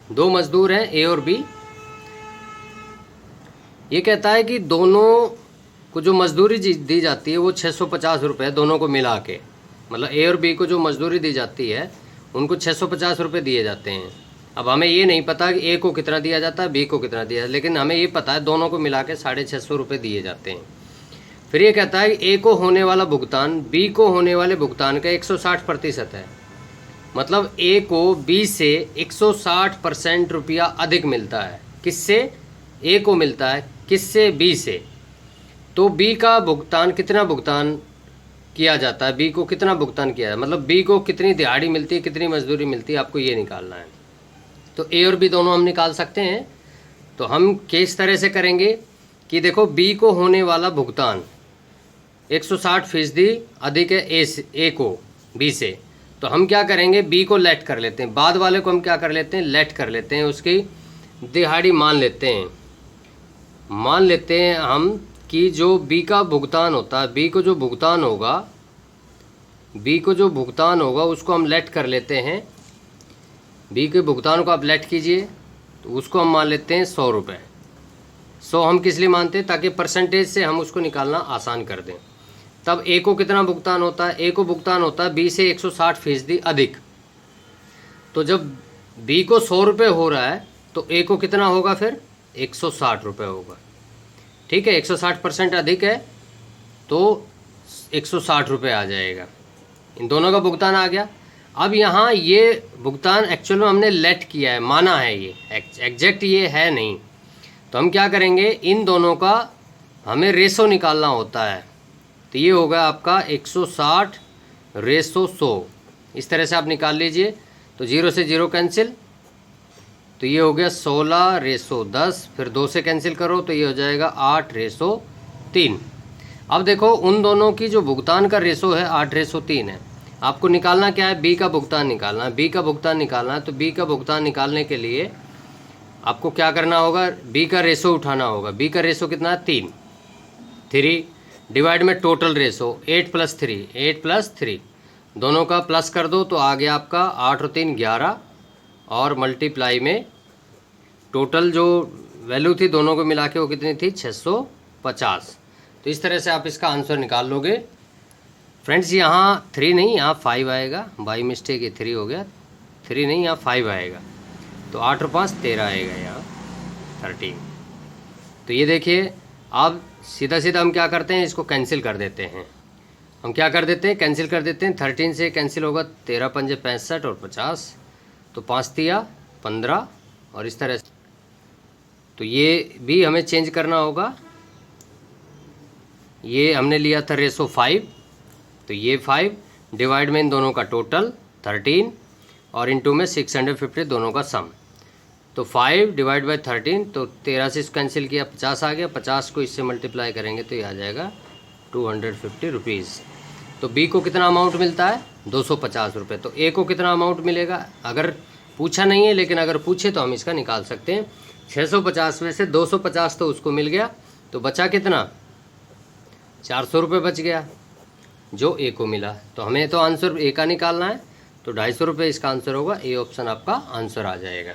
दो मजदूर हैं ए और बी। ये कहता है कि दोनों को जो मजदूरी दी जाती है वो 650 रुपये दोनों को मिला के, मतलब ए और बी को जो मजदूरी दी जाती है उनको 650 रुपये दिए जाते हैं। अब हमें ये नहीं पता कि ए को कितना दिया जाता है, बी को कितना दिया जाता है, लेकिन हमें ये पता है दोनों को मिला के 650 रुपये दिए जाते हैं। फिर ये कहता है कि ए को होने वाला भुगतान बी को होने वाले भुगतान का 160% है। मतलब ए को बी से 160% रुपया अधिक मिलता है। किससे? ए को मिलता है। किससे? बी से। तो बी का भुगतान कितना भुगतान किया जाता है, बी को कितना भुगतान किया है, मतलब बी को कितनी दिहाड़ी मिलती है, कितनी मजदूरी मिलती है, आपको ये निकालना है। तो ए और बी दोनों हम निकाल सकते हैं। तो हम किस तरह से करेंगे कि देखो बी को होने वाला भुगतान 160% अधिक है ए को बी से। तो हम क्या करेंगे, बी को लेट कर लेते हैं, बाद वाले को हम क्या कर लेते हैं, लेट कर लेते हैं, उसकी दिहाड़ी मान लेते हैं। मान लेते हैं हम कि जो बी का भुगतान होता है, बी को जो भुगतान होगा उसको हम लेट कर लेते हैं। बी के भुगतान को आप लेट कीजिए, तो उसको हम मान लेते हैं 100 रुपये। 100 हम किस लिए मानते हैं, ताकि परसेंटेज से हम उसको निकालना आसान कर दें। तब ए को कितना भुगतान होता है, ए को भुगतान होता है बी से 160% अधिक। तो जब बी को 100 रुपये हो रहा है तो ए को कितना होगा, फिर 160 रुपये होगा। ठीक है, 160% अधिक है तो 160 रुपये आ जाएगा। इन दोनों का भुगतान आ गया। अब यहाँ ये भुगतान एक्चुअल में हमने लेट किया है, माना है, ये एग्जैक्ट ये है नहीं। तो हम क्या करेंगे, इन दोनों का हमें रेशो निकालना होता है। तो ये होगा आपका 160/100। इस तरह से आप निकाल लीजिए। तो 0 से 0 कैंसिल, तो ये हो गया 16/10। फिर 2 से कैंसिल करो तो ये हो जाएगा 8/3। अब देखो उन दोनों की जो भुगतान का रेशो है 8/3 है। आपको निकालना क्या है, बी का भुगतान निकालना है। बी का भुगतान निकालना है तो बी का भुगतान निकालने के लिए आपको क्या करना होगा, बी का रेशो उठाना होगा। बी का रेशो कितना है, 3 डिवाइड में टोटल रेशो 8+3 दोनों का प्लस कर दो तो आ गया आपका 8 और 3 11, और मल्टीप्लाई में टोटल जो वैल्यू थी दोनों को मिला के वो कितनी थी, 650। तो इस तरह से आप इसका आंसर निकाल लोगे। फ्रेंड्स यहाँ 3 नहीं, यहाँ 5 आएगा। बाई मिस्टेक ये 3 हो गया, 3 नहीं, यहाँ 5 आएगा। तो 8 और 5 13 आएगा, यहाँ 13। तो ये देखिए, अब सीधा सीधा हम क्या करते हैं, इसको कैंसिल कर देते हैं। हम क्या कर देते हैं, कैंसिल कर देते हैं। 13 से कैंसिल होगा, 13 पंजे 65 और 50, तो 5 तिया 15, और इस तरह से। तो ये भी हमें चेंज करना होगा। ये हमने लिया था रेशो 5, तो ये 5 डिवाइड में इन दोनों का टोटल 13 और इनटू में 650 दोनों का सम। तो 5 डिवाइड बाई 13, तो 13 से इसको कैंसिल किया, 50 आ गया। 50 को इससे मल्टीप्लाई करेंगे तो ये आ जाएगा 250 रुपीज़। तो बी को कितना अमाउंट मिलता है, 250 रुपये। तो ए को कितना अमाउंट मिलेगा, अगर पूछा नहीं है, लेकिन अगर पूछे तो हम इसका निकाल सकते हैं। 650 में से 250 तो उसको मिल गया, तो बचा कितना, 400 रुपये बच गया जो ए को मिला। तो हमें तो आंसर ए का निकालना है, तो 250 रुपये इसका आंसर होगा। ए ऑप्शन आपका आंसर आ जाएगा।